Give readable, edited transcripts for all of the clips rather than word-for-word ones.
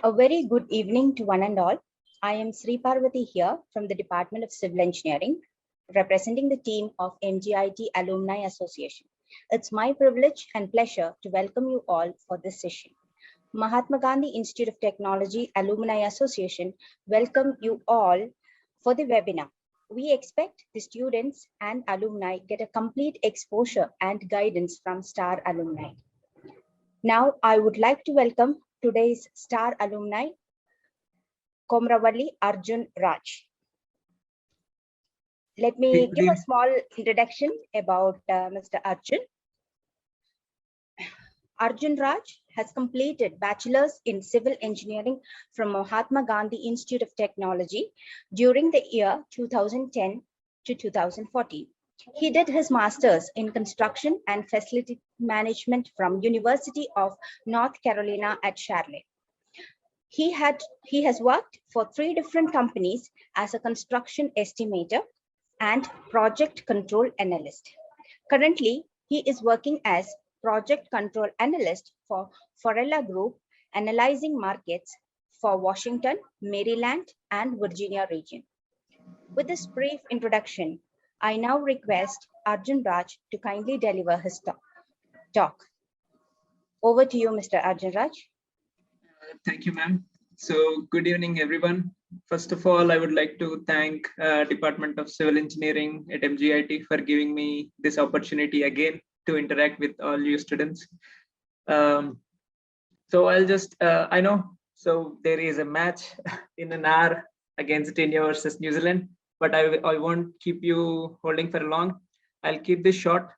A very good evening to one and all. I am Sri Parvati here from the Department of Civil Engineering, representing the team of MGIT Alumni Association. It's my privilege and pleasure to welcome you all for this session. Mahatma Gandhi Institute of Technology Alumni Association welcome you all for the webinar. We expect the students and alumni get a complete exposure and guidance from STAR alumni. Now, I would like to welcome today's STAR alumni, Komravalli Arjun Raj. Let me give a small introduction about Mr. Arjun. Arjun Raj has completed Bachelor's in Civil Engineering from Mahatma Gandhi Institute of Technology during the year 2010 to 2014. He did his Master's in Construction and Facility Management from University of North Carolina at Charlotte. He has worked for 3 different companies as a construction estimator and project control analyst. Currently, he is working as project control analyst for Forella Group, analyzing markets for Washington, Maryland, and Virginia region. With this brief introduction, I now request Arjun Raj to kindly deliver his talk. Over to you, Mr. Arjun Raj. Thank you, ma'am. So good evening, everyone. First of all, I would like to thank Department of Civil Engineering at MGIT for giving me this opportunity again to interact with all you students. So I'll just, I know, so there is a match in an hour against India versus New Zealand, but I won't keep you holding for long. I'll keep this short.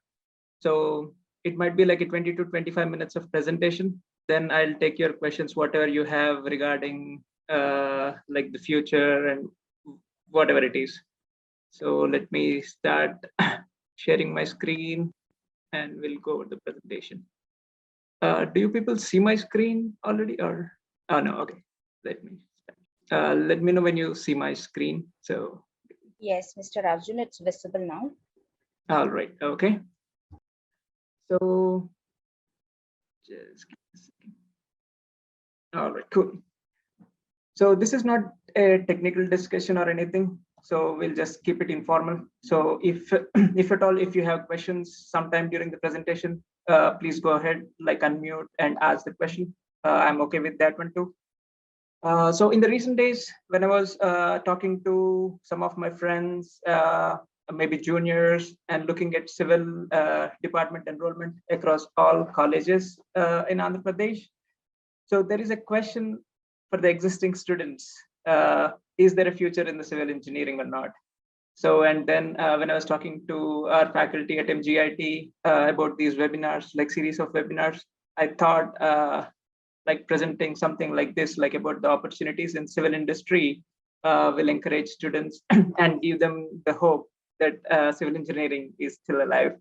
So it might be like a 20 to 25 minutes of presentation. Then I'll take your questions, whatever you have regarding like the future and whatever it is. So let me start sharing my screen and we'll go over the presentation. Do you people see my screen already or? Oh no, okay. Let me know when you see my screen. So yes, Mr. Arjun, it's visible now. All right, okay. So just give a second. All right, cool. So this is not a technical discussion or anything. So we'll just keep it informal. So if at all, if you have questions sometime during the presentation, please go ahead, like unmute and ask the question. I'm okay with that one too. So in the recent days, when I was talking to some of my friends, maybe juniors, and looking at civil department enrollment across all colleges in Andhra Pradesh. So there is a question for the existing students. Is there a future in the civil engineering or not? So, and then when I was talking to our faculty at MGIT about these webinars, like series of webinars, I thought like presenting something like this, like about the opportunities in civil industry will encourage students and give them the hope that civil engineering is still alive.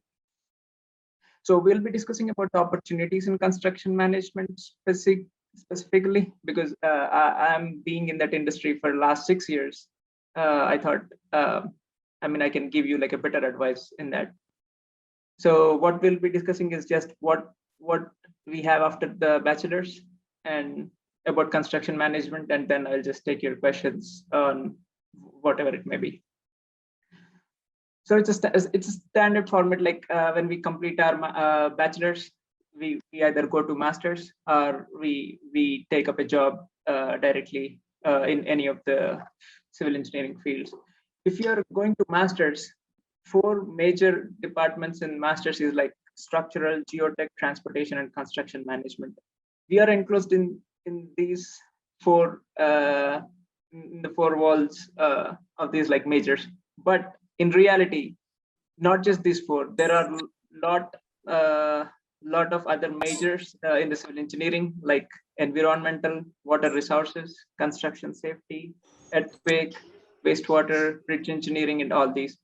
So we'll be discussing about the opportunities in construction management specifically because I'm being in that industry for the last 6 years. I thought, I mean, I can give you like a better advice in that. So what we'll be discussing is just what we have after the bachelor's and about construction management, and then I'll just take your questions on whatever it may be. So it's a standard format, like when we complete our bachelor's, we either go to master's or we take up a job directly in any of the civil engineering fields. If you're going to master's, 4 major departments in master's is like structural, geotech, transportation, and construction management. We are enclosed in these 4 in the 4 walls of these like majors, but in reality, not just these 4, there are lot of other majors in the civil engineering, like environmental, water resources, construction safety, earthquake, wastewater, bridge engineering, and all these.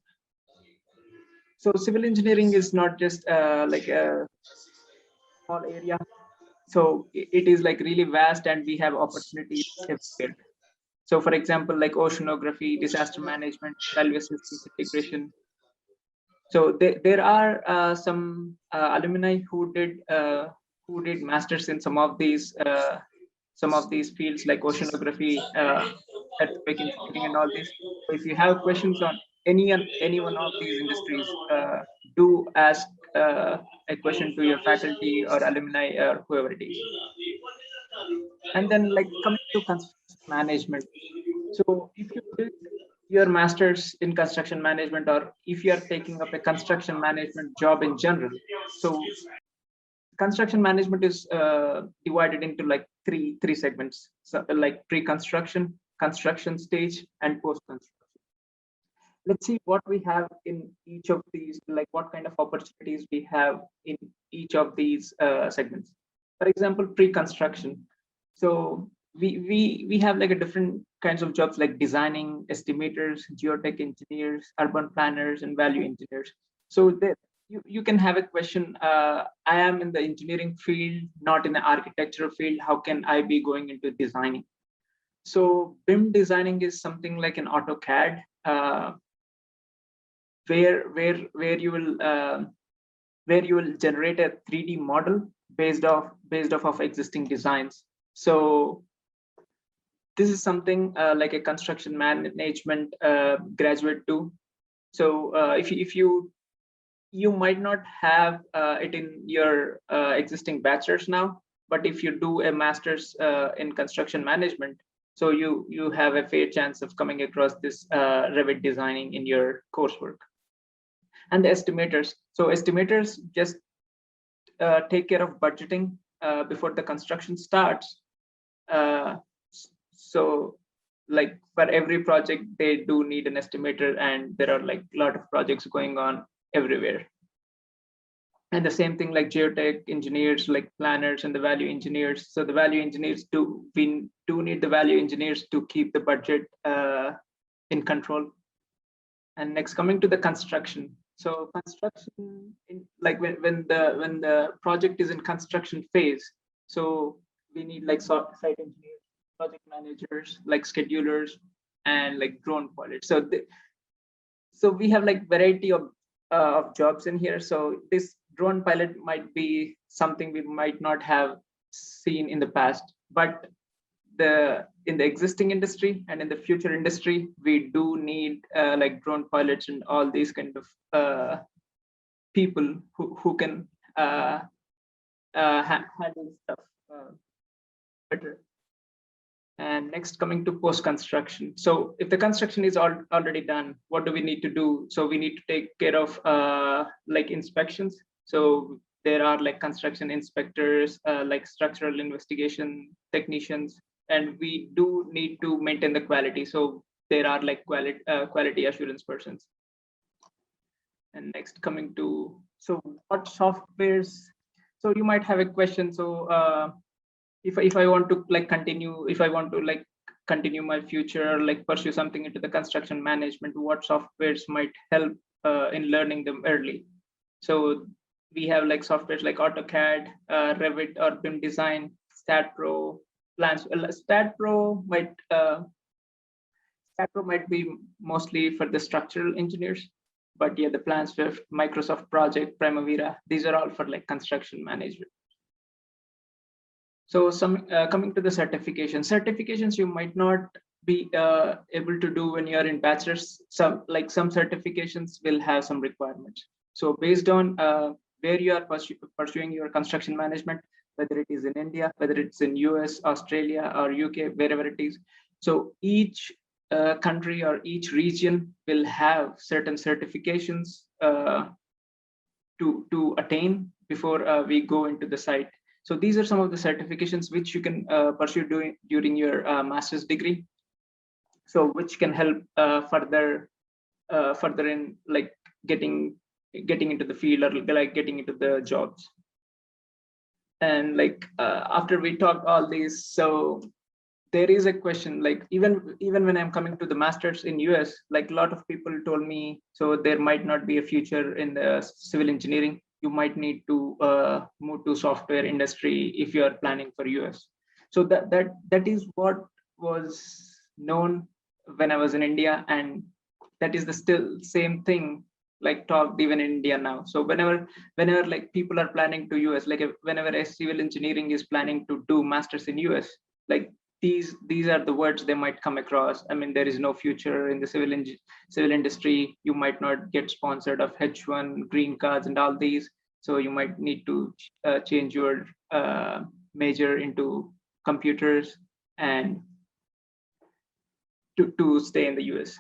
So civil engineering is not just like a small area. So it is like really vast, and we have opportunities everywhere. So for example, like oceanography, disaster management, railway system integration. So there are some alumni who did masters in some of these some of these fields like oceanography, earthquake engineering, and all this. So if you have questions on any one of these industries, do ask a question to your faculty or alumni or whoever it is. And then like coming to construction management. So if you did your master's in construction management, or if you are taking up a construction management job in general, so construction management is divided into like three segments. So like pre-construction, construction stage, and post-construction. Let's see what we have in each of these, like what kind of opportunities we have in each of these segments. For example, pre-construction. So we have like a different kinds of jobs like designing, estimators, geotech engineers, urban planners, and value engineers. So there, you can have a question, I am in the engineering field, not in the architectural field. How can I be going into designing? So BIM designing is something like an AutoCAD, where you will generate a 3D model based off of existing designs. So this is something like a construction management graduate do. So if you might not have it in your existing bachelor's now, but if you do a master's in construction management, so you have a fair chance of coming across this Revit designing in your coursework. And the estimators. So estimators just take care of budgeting before the construction starts. So like for every project, they do need an estimator, and there are like a lot of projects going on everywhere. And the same thing like geotech engineers, like planners and the value engineers. So the value engineers we do need the value engineers to keep the budget in control. And next, coming to the construction. So construction, like when the project is in construction phase, so we need like site engineers, project managers, like schedulers, and like drone pilots. So we have like variety of jobs in here. So this drone pilot might be something we might not have seen in the past, but in the existing industry and in the future industry, we do need like drone pilots and all these kind of people who can handle stuff better. And next, coming to post-construction. So if the construction is already done, what do we need to do? So we need to take care of like inspections. So there are like construction inspectors, like structural investigation technicians, and we do need to maintain the quality. So there are like quality assurance persons. And next, coming to, so what softwares? So you might have a question. So if I want to like continue, if I want to like continue my future, like pursue something into the construction management, what softwares might help in learning them early? So we have like softwares like AutoCAD, Revit, or BIM Design, StatPro, Plans. StatPro might be mostly for the structural engineers, but yeah, the PlanSwift, Microsoft Project, Primavera, these are all for like construction management. So coming to the certifications you might not be able to do when you're in bachelor's. Some certifications will have some requirements. So based on where you are pursuing your construction management, whether it is in India, whether it's in US, Australia, or UK, wherever it is. So each country or each region will have certain certifications to attain before we go into the site. So these are some of the certifications which you can pursue during your master's degree. So which can help further in like getting into the field, or like getting into the jobs. And like after we talked all these, so there is a question, like even when I'm coming to the masters in US, like a lot of people told me, so there might not be a future in the civil engineering. You might need to move to software industry if you are planning for US. So that is what was known when I was in India, and that is the still same thing like talked even in India now. So whenever like people are planning to US, like whenever a civil engineering is planning to do masters in US, like these are the words they might come across. I mean, there is no future in the civil industry. You might not get sponsored of H1 green cards and all these. So you might need to change your major into computers and to stay in the US.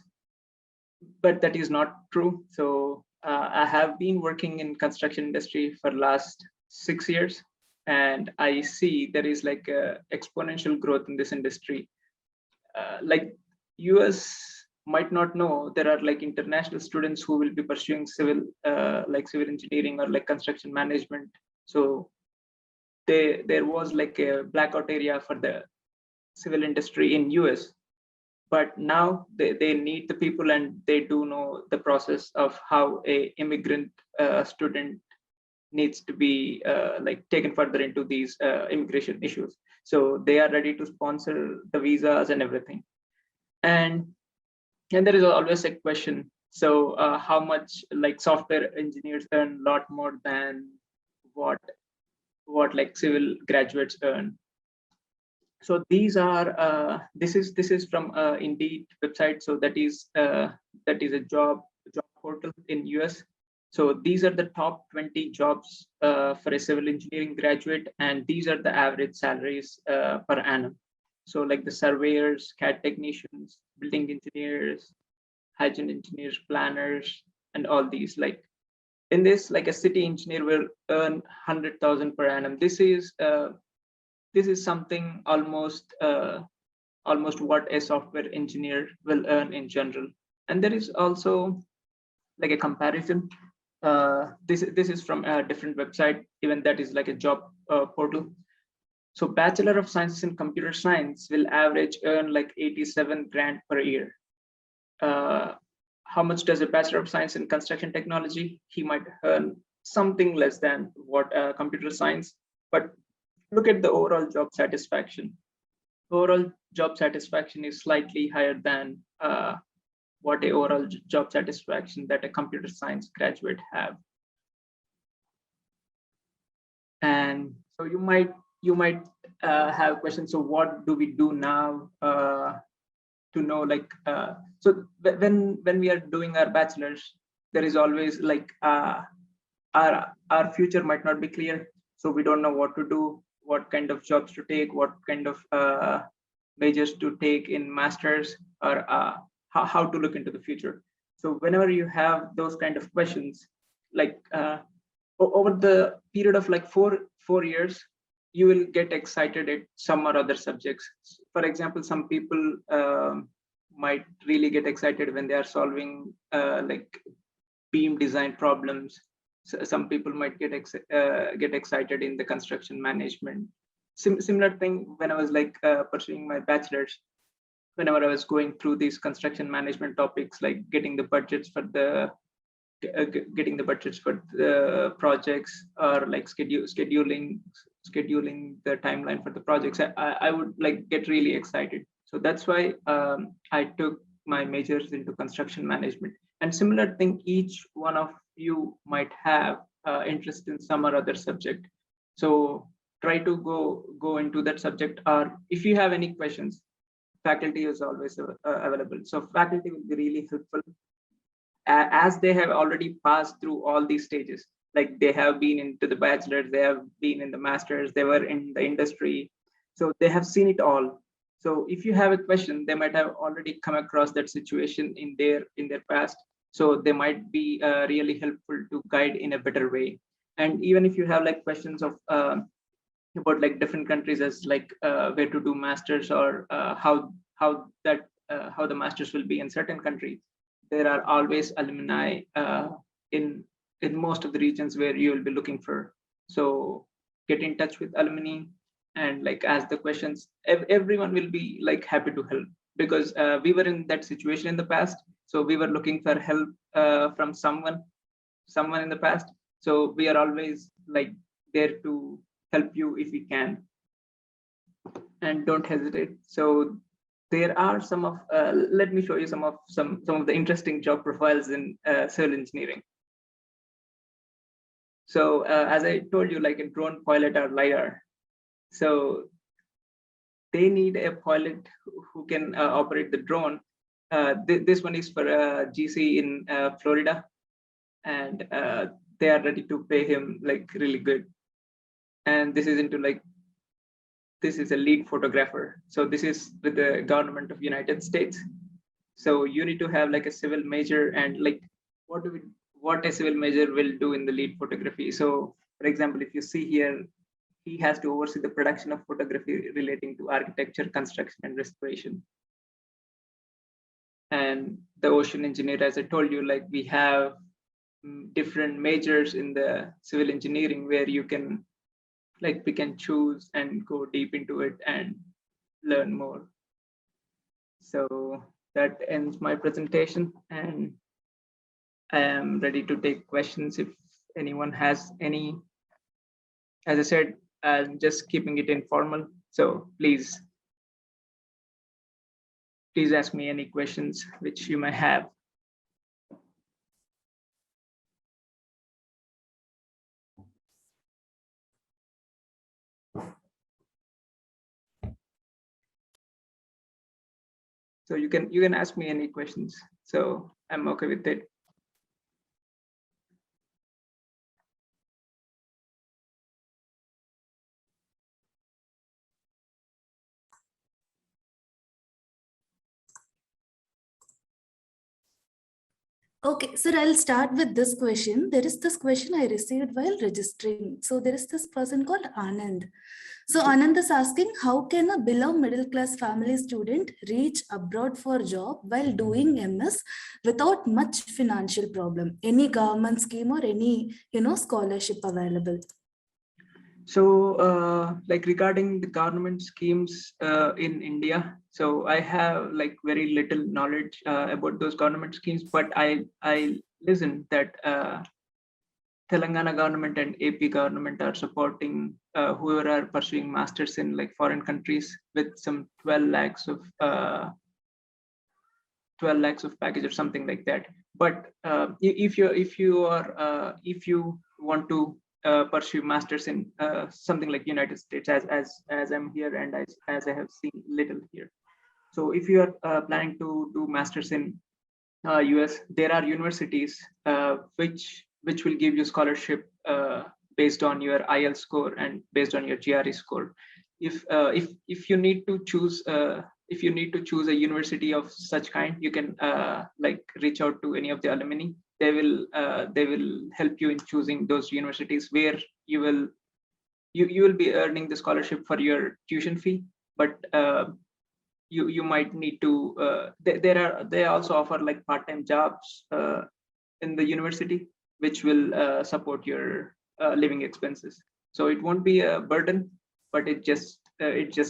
But that is not true. So I have been working in construction industry for last 6 years, and I see there is like a exponential growth in this industry. Like US might not know, there are like international students who will be pursuing civil engineering or like construction management. So there was like a blackout area for the civil industry in US, but now they need the people, and they do know the process of how a immigrant student needs to be like taken further into these immigration issues. So they are ready to sponsor the visas and everything. And there is always a question. So how much like software engineers earn a lot more than what like civil graduates earn. So these are this is from Indeed website. So that is a job portal in US. So these are the top 20 jobs for a civil engineering graduate, and these are the average salaries per annum. So like the surveyors, CAD technicians, building engineers, hygiene engineers, planners, and all these. Like in this, like a city engineer will earn 100,000 per annum. This is something almost what a software engineer will earn in general. And there is also like a comparison. This is from a different website, even that is like a job portal. So Bachelor of Sciences in Computer Science will average earn like 87 grand per year. How much does a Bachelor of Science in Construction Technology? He might earn something less than what computer science, but look at the overall job satisfaction. Overall job satisfaction is slightly higher than what a overall job satisfaction that a computer science graduate have. And so you might have questions. So what do we do now to know like so when we are doing our bachelor's, there is always like our future might not be clear. So we don't know what to do, what kind of jobs to take, what kind of majors to take in masters, or how to look into the future. So whenever you have those kind of questions, like over the period of like four years, you will get excited at some or other subjects. For example, some people might really get excited when they are solving like beam design problems. So some people might get excited in the construction management. Similar thing when I was like pursuing my bachelor's. Whenever I was going through these construction management topics, like getting the budgets for the projects, or like scheduling the timeline for the projects, I would like get really excited. So that's why I took my majors into construction management. And similar thing, each one of you might have interest in some or other subject. So try to go into that subject, or if you have any questions, faculty is always available. So faculty will be really helpful, as they have already passed through all these stages. Like they have been into the bachelor's, they have been in the master's, they were in the industry, so they have seen it all. So if you have a question, they might have already come across that situation in their past. So they might be really helpful to guide in a better way. And even if you have like questions of about like different countries, as like where to do masters, or how the masters will be in certain countries, there are always alumni in most of the regions where you will be looking for. So get in touch with alumni and like ask the questions. Everyone will be like happy to help, because we were in that situation in the past. So we were looking for help from someone in the past. So we are always like there to help you if we can, and don't hesitate. So there are some of let me show you some of the interesting job profiles in civil engineering. So as I told you, like a drone pilot or LiDAR. So they need a pilot who can operate the drone. This one is for GC in Florida, and they are ready to pay him like really good. And this is into like, this is a lead photographer. So this is with the government of United States. So you need to have like a civil major, and like what a civil major will do in the lead photography. So for example, if you see here, he has to oversee the production of photography relating to architecture, construction, and restoration. And the ocean engineer, as I told you, like we have different majors in the civil engineering where you can, like we can choose and go deep into it and learn more. So that ends my presentation, and I am ready to take questions if anyone has any. As I said, I'm just keeping it informal. So please ask me any questions which you may have. So you can ask me any questions. So I'm okay with it. Okay, sir, I'll start with this question. There is this question I received while registering. So there is this person called Anand. So Anand is asking, how can a below middle class family student reach abroad for job while doing MS without much financial problem? Any government scheme or any, scholarship available? So like regarding the government schemes in India, so I have like very little knowledge about those government schemes, but I listen that Telangana government and AP government are supporting whoever are pursuing masters in like foreign countries with some 12 lakhs of package or something like that. But if you want to pursue masters in something like United States, as I'm here and as I have seen little here. So if you are planning to do masters in US, there are universities which will give you scholarship based on your IELTS score and based on your GRE score. If you need to choose a university of such kind, you can like reach out to any of the alumni. They will help you in choosing those universities where you will be earning the scholarship for your tuition fee, but you might need to they also offer like part-time jobs in the university which will support your living expenses. So it won't be a burden, but it's just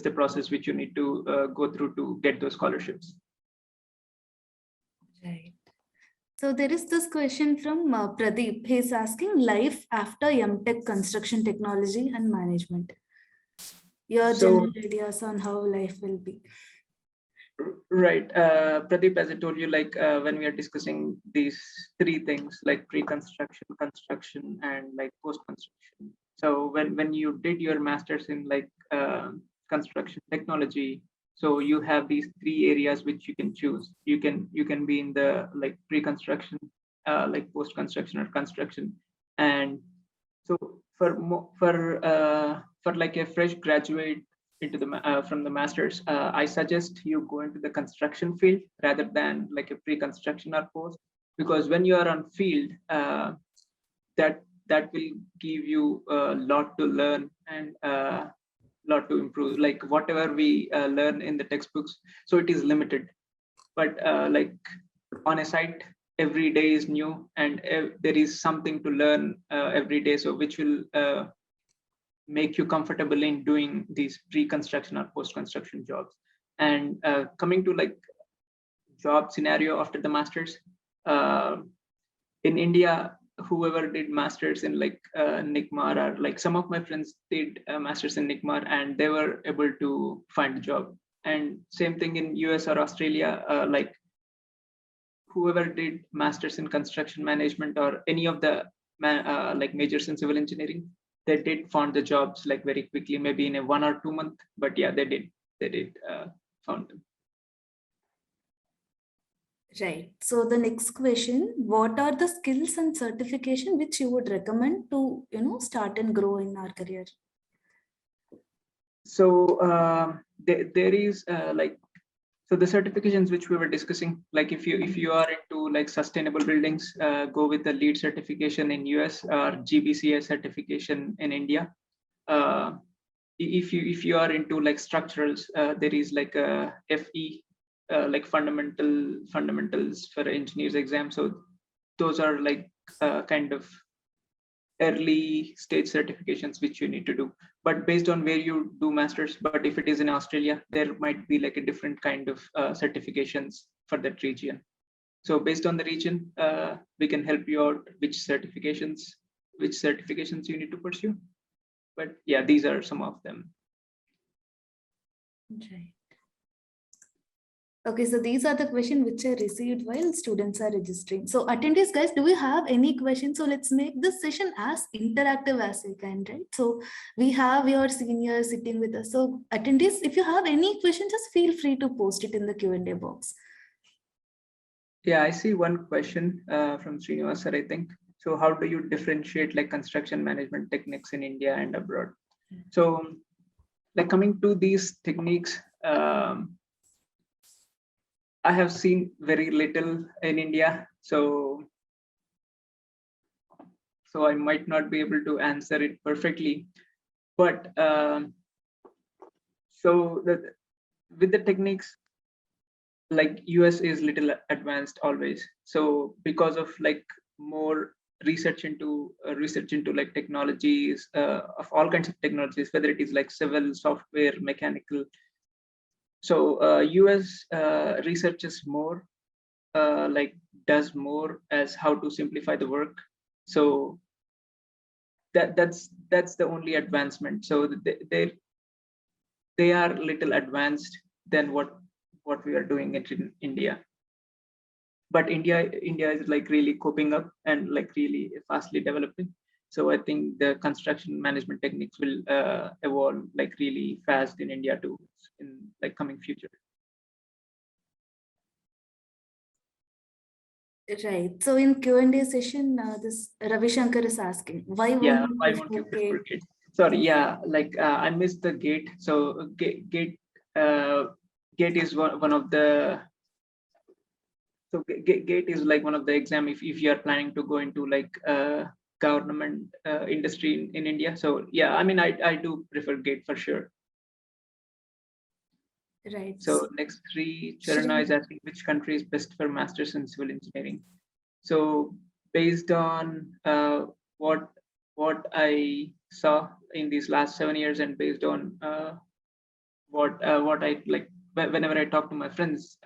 a process which you need to go through to get those scholarships. Right. So there is this question from Pradeep. He's asking, life after MTech construction technology and management. Your general ideas on how life will be. Right, Pradeep, as I told you, like when we are discussing these three things, like pre-construction, construction, and like post-construction. So when you did your masters in like construction technology, so you have these three areas which you can choose. You can be in the like pre-construction, like post-construction or construction, and so for like a fresh graduate into the from the masters, I suggest you go into the construction field rather than like a pre-construction or post, because when you are on field, that will give you a lot to learn and a lot to improve. Like whatever we learn in the textbooks, so it is limited, but like on a site every day is new, and there is something to learn every day, so which will make you comfortable in doing these pre-construction or post-construction jobs. And coming to like job scenario after the masters, in India, whoever did masters in like NICMAR, or like some of my friends did masters in NICMAR and they were able to find a job. And same thing in US or Australia, like whoever did masters in construction management or any of the like majors in civil engineering, they did find the jobs like very quickly, maybe in a 1 or 2 month, but yeah, they did. they did found them. Right. So the next question, what are the skills and certification which you would recommend to, start and grow in our career? So there is so the certifications which we were discussing, like if you are into like sustainable buildings, go with the LEED certification in US or GBCA certification in India. If you are into like structurals, there is like a FE, like fundamentals for engineers exam. So those are like kind of early stage certifications which you need to do, but based on where you do masters. But if it is in Australia, there might be like a different kind of certifications for that region. So based on the region, we can help you out which certifications you need to pursue. But yeah, these are some of them. Right. Okay, so these are the questions which I received while students are registering. So attendees, guys, do we have any questions? So let's make this session as interactive as we can, right? So we have your seniors sitting with us. So attendees, if you have any questions, just feel free to post it in the Q&A box. Yeah, I see one question from Srinivas sir, I think. So how do you differentiate like construction management techniques in India and abroad? So like coming to these techniques, I have seen very little in India, so I might not be able to answer it perfectly. But so with the techniques, like US is little advanced always. So because of like more research into like technologies, of all kinds of technologies, whether it is like civil, software, mechanical. So US researches more, like does more as how to simplify the work. So that's the only advancement. So they are little advanced than what we are doing it in India. But India is like really coping up and like really fastly developing. So I think the construction management techniques will evolve like really fast in India too in like coming future. Right. So in Q&A session, this Ravi Shankar is asking, why won't Yeah, you why prefer won't you GATE? prefer GATE? Sorry, yeah, like I missed the GATE. So GATE is one of the, so GATE is like one of the exam if you are planning to go into like government industry in India. So yeah, I mean I do prefer GATE for sure. Right. So next three, Charana is asking which country is best for masters in civil engineering. So based on what I saw in these last 7 years, and based on what I like, whenever I talk to my friends,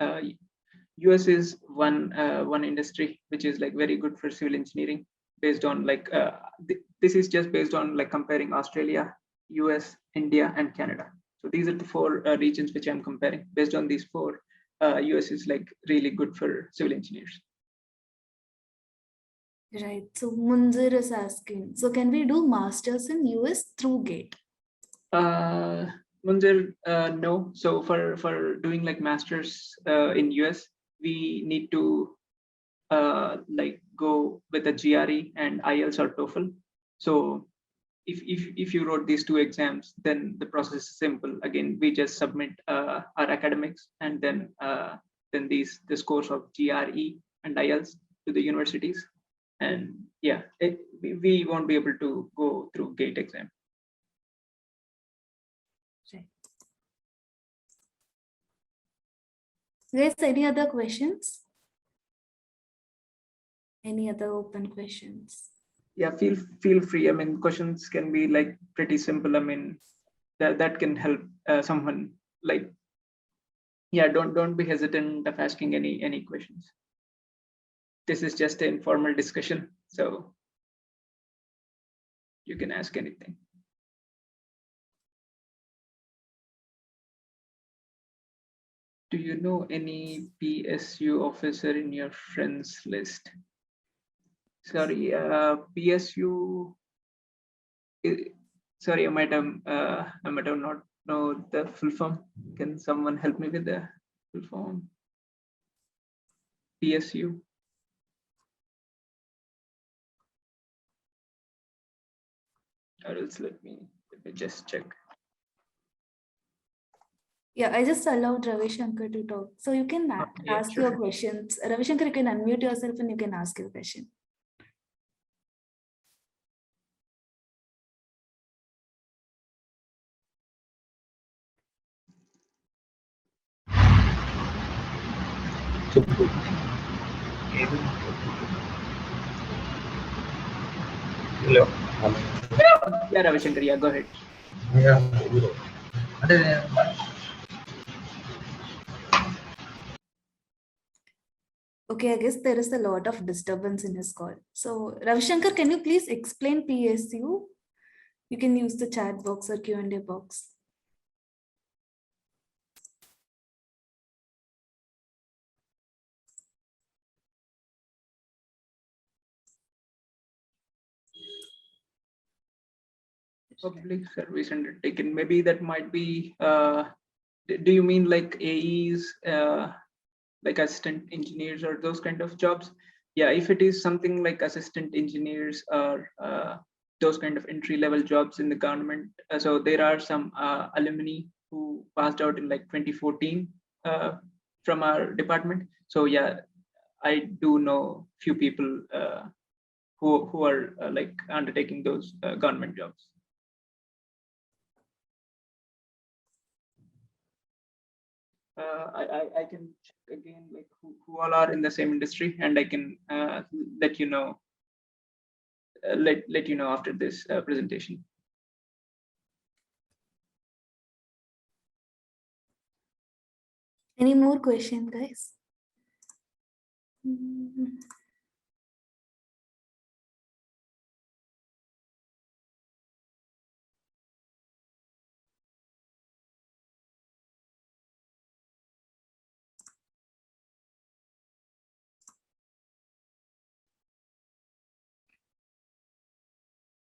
US is one industry which is like very good for civil engineering. Based on like this is just based on like comparing Australia, US, India, and Canada. So these are the four regions which I'm comparing. Based on these four, US is like really good for civil engineers. Right. So Munzir is asking, so can we do masters in US through GATE? Munzir, no. So for doing like masters in US, we need to like go with a GRE and IELTS or TOEFL. So if you wrote these two exams, then the process is simple. Again, we just submit our academics, and then the scores of GRE and IELTS to the universities. And yeah, we won't be able to go through GATE exam. Right. Guys, any other questions? Any other open questions? Yeah, feel free. I mean, questions can be like pretty simple. I mean, that can help someone. Like, yeah, don't be hesitant of asking any questions. This is just an informal discussion, so you can ask anything. Do you know any PSU officer in your friends list? Sorry, PSU. Sorry, I might have not know the full form. Can someone help me with the full form? PSU. Or else let me just check. Yeah, I just allowed Ravi Shankar to talk. So you can Yeah, ask sure. your questions. Ravi Shankar, you can unmute yourself and you can ask your question. Hello. Yeah, Ravi Shankar, yeah, go ahead. Yeah. అంటే Okay, I guess there is a lot of disturbance in his call. So Ravi Shankar, can you please explain PSU? You can use the chat box or Q&A box. Public service undertaken. Maybe that might be. Do you mean like AEs, like assistant engineers, or those kind of jobs? Yeah, if it is something like assistant engineers or those kind of entry-level jobs in the government, so there are some alumni who passed out in like 2014 from our department. So yeah, I do know few people who are like undertaking those government jobs. I can check again like who all are in the same industry, and I can let you know let you know after this presentation. Any more question, guys? Mm.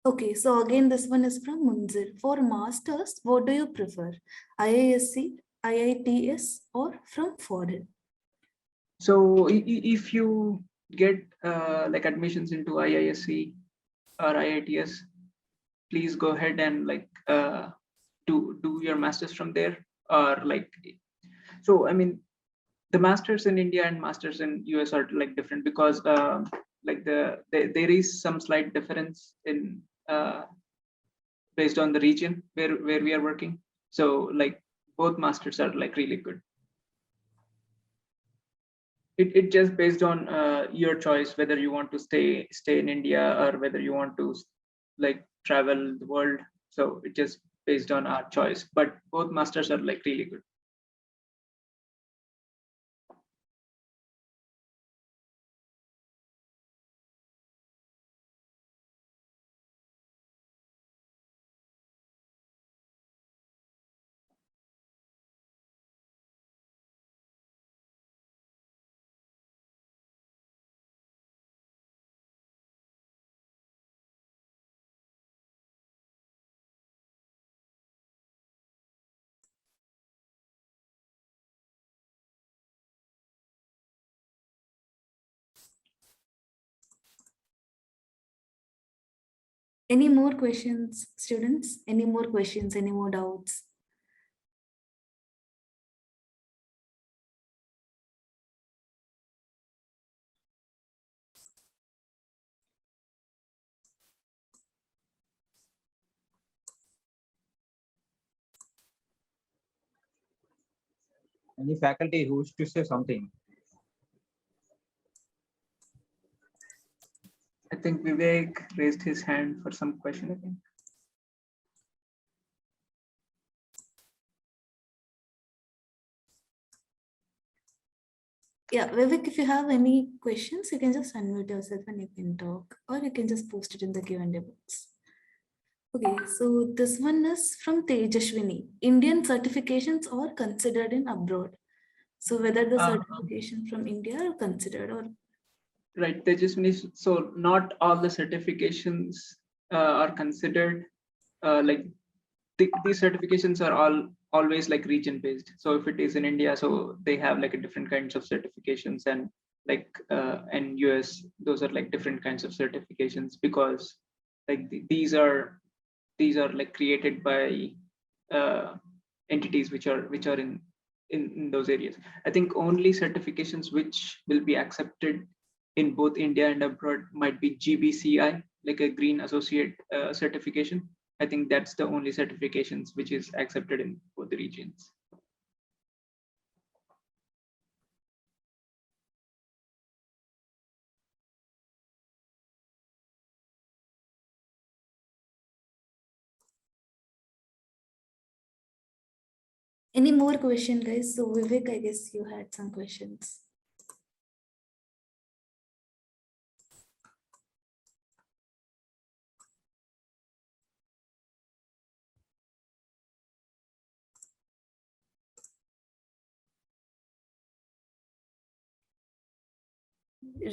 Okay, so again, this one is from Munzir. For masters, what do you prefer? IISc, IITS, or from foreign? So if you get like admissions into IISc or IITS, please go ahead and like do your masters from there, or like, so I mean the masters in India and masters in US are like different, because like there is some slight difference in based on the region where we are working. So like both masters are like really good. It just based on your choice whether you want to stay in India or whether you want to like travel the world. So it just based on our choice, but both masters are like really good. Any more questions, students? Any more questions? Any more doubts? any faculty who wish to say something? I think Vivek raised his hand for some question, I think. Yeah, Vivek, if you have any questions, you can just unmute yourself and you can talk, or you can just post it in the Q&A box. Okay, so this one is from Tejashwini. Indian certifications are considered in abroad. So whether the certification from India are considered or Right, they just need, so not all the certifications are considered like these certifications are always like region based. So if it is in India, so they have like a different kinds of certifications, and like in US, those are like different kinds of certifications, because like these are like created by entities which are in those areas. I think only certifications which will be accepted in both India and abroad might be GBCI, like a Green Associate certification. I think that's the only certifications which is accepted in both the regions. Any more question, guys? So Vivek, I guess you had some questions.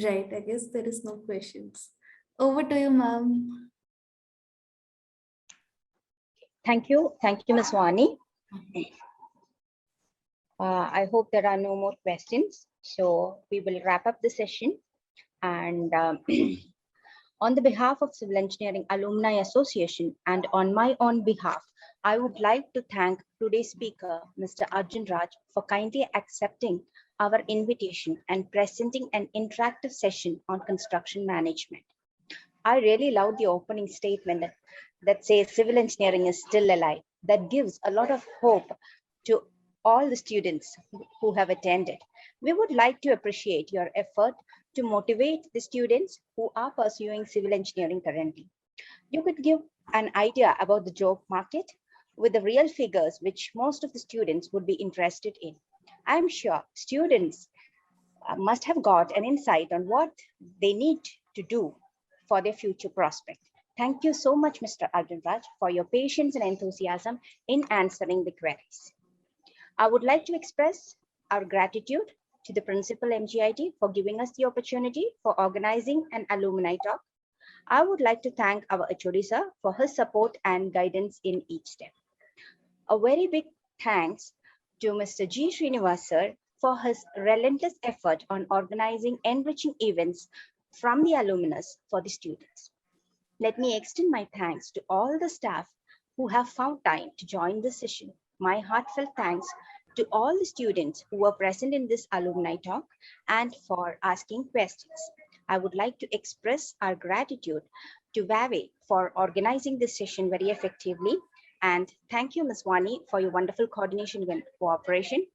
Right, I guess there is no questions. Over to you, ma'am. Thank you, Ms. Wani. I hope there are no more questions. So we will wrap up the session. And on the behalf of Civil Engineering Alumni Association and on my own behalf, I would like to thank today's speaker, Mr. Arjun Raj, for kindly accepting our invitation and presenting an interactive session on construction management. I really love the opening statement that says civil engineering is still alive. That gives a lot of hope to all the students who have attended. We would like to appreciate your effort to motivate the students who are pursuing civil engineering currently. You could give an idea about the job market with the real figures which most of the students would be interested in. I'm sure students must have got an insight on what they need to do for their future prospect. Thank you so much, Mr. Arjun Raj, for your patience and enthusiasm in answering the queries. I would like to express our gratitude to the Principal MGIT for giving us the opportunity for organizing an alumni talk. I would like to thank our HOD sir for his support and guidance in each step. A very big thanks to Mr. G. Srinivas sir for his relentless effort on organizing enriching events from the alumnus for the students. Let me extend my thanks to all the staff who have found time to join this session. My heartfelt thanks to all the students who were present in this alumni talk and for asking questions. I would like to express our gratitude to VAVE for organizing this session very effectively. And thank you, Ms. Wani, for your wonderful coordination and cooperation.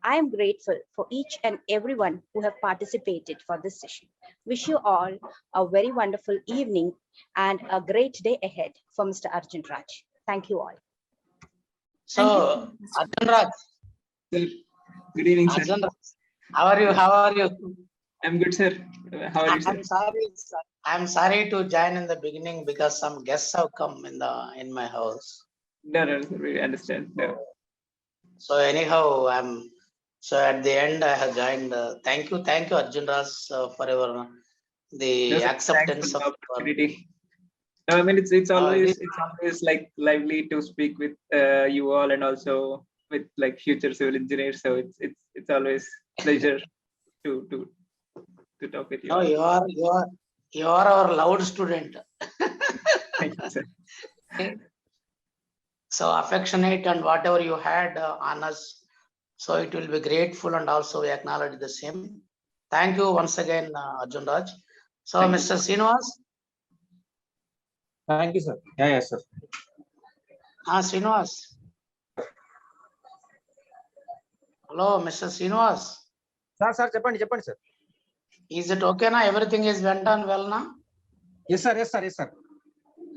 I am grateful for each and everyone who have participated for this session. Wish you all a very wonderful evening and a great day ahead for Mr. Arjun Raj. Thank you all. So, Arjun Raj. Sir, good evening, sir. Arjun Raj, how are you? How are you? I'm good, sir. How are you, sir? I'm sorry to join in the beginning because some guests have come in my house. No, sir, we understand. No. So anyhow, so at the end I have joined. Thank you, Arjun Raj, for your No, sir, acceptance thanks for of the opportunity. No, I mean it's always like lively to speak with you all, and also with like future civil engineers. So it's always pleasure to talk with you. No, you are our loud student. Thank you, sir. So affectionate and whatever you had on us. So it will be grateful, and also we acknowledge the same. Thank you once again, Arjun Raj. So Thank you. Mr. Srinivas. Thank you, sir. Yeah, yes, sir. Srinivas. Hello, Mr. Srinivas. Sir, చెప్పండి, sir. Is it okay now? Everything is went on well now? Yes, sir. Yes, sir. Yes, sir.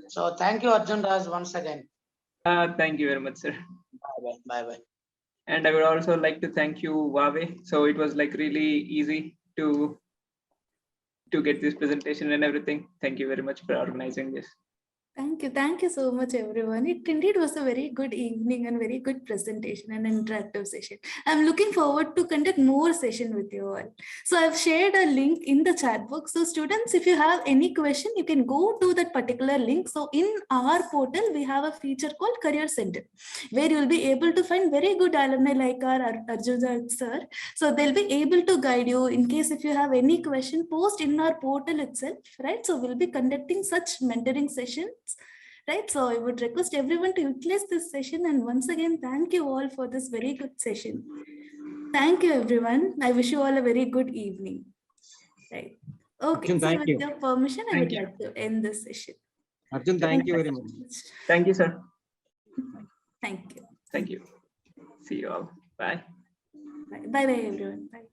So thank you, Arjun Raj, once again. Thank you very much, sir. Bye-bye. And I would also like to thank you, VAVE. So it was like really easy to get this presentation and everything. Thank you very much for organizing this. Thank you so much, everyone. It indeed was a very good evening and very good presentation and interactive session. I'm looking forward to conduct more session with you all. So I've shared a link in the chat box. So students, if you have any question, you can go to that particular link. So in our portal, we have a feature called Career Center, where you'll be able to find very good alumni like our Arjun sir. So they'll be able to guide you in case if you have any question, post in our portal itself, right? So we'll be conducting such mentoring sessions. Right, so I would request everyone to utilize this session, and once again, thank you all for this very good session. Thank you, everyone. I wish you all a very good evening. Right. Okay, Arjun, so thank with you. your permission, I Thank would you. like to end this session. Arjun, thank you very much. Thank you, sir. Thank you. Thank you. See you all. Bye. Bye bye, everyone. Bye.